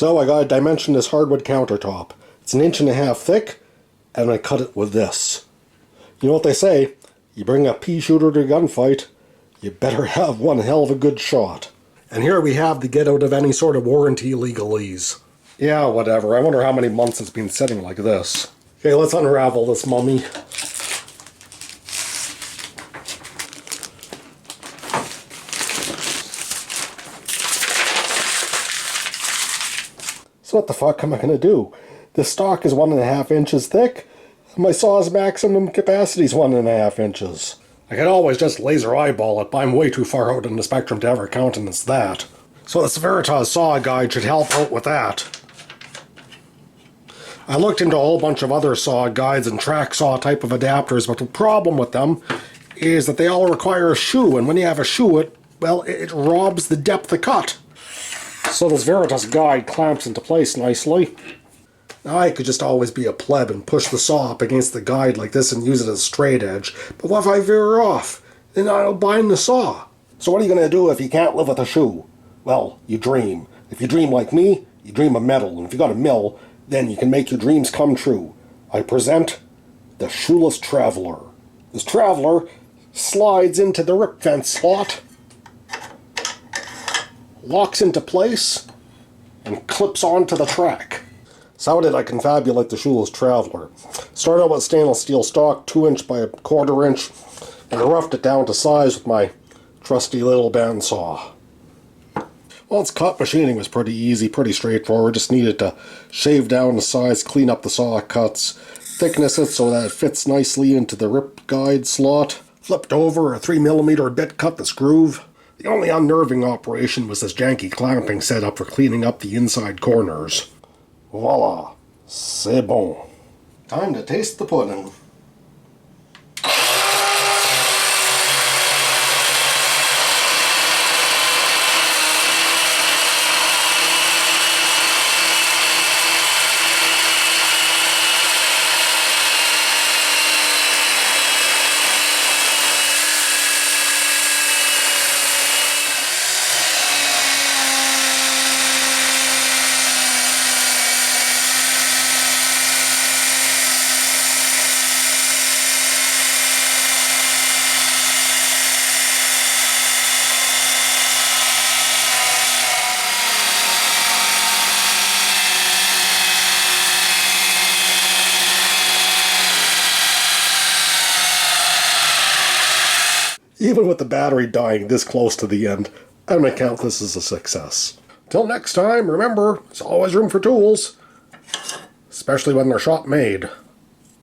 So I got to dimension this hardwood countertop. It's 1.5 inches thick, and I cut it with this. You know what they say, you bring a pea shooter to a gunfight, you better have one hell of a good shot. And here we have the get out of any sort of warranty legalese. Yeah, whatever. I wonder how many months it's been sitting like this. Okay, let's unravel this mummy. So what the fuck am I going to do? This stock is 1.5 inches thick, and my saw's maximum capacity is 1.5 inches. I could always just laser eyeball it, but I'm way too far out in the spectrum to ever countenance that. So this Veritas saw guide should help out with that. I looked into a whole bunch of other saw guides and track saw type of adapters, but the problem with them is that they all require a shoe, and when you have a shoe, it robs the depth of cut. So this Veritas guide clamps into place nicely. Now I could just always be a pleb and push the saw up against the guide like this and use it as a straight edge, but what if I veer off? Then I'll bind the saw. So what are you going to do if you can't live with a shoe? Well, you dream. If you dream like me, you dream of metal, and if you got a mill, then you can make your dreams come true. I present the Shoeless Traveler. This Traveler slides into the rip fence slot, locks into place, and clips onto the track. So how did I confabulate the Shoeless Traveler? Started out with stainless steel stock, 2 inch by 1/4 inch, and I roughed it down to size with my trusty little bandsaw. Well, its cut machining was pretty easy, pretty straightforward. Just needed to shave down the size, clean up the saw cuts, thickness it so that it fits nicely into the rip guide slot. Flipped over a 3mm bit, cut this groove. The only unnerving operation was this janky clamping setup for cleaning up the inside corners. Voila, c'est bon. Time to taste the pudding. Even with the battery dying this close to the end, I'm going to count this as a success. Till next time, remember, there's always room for tools, especially when they're shop made.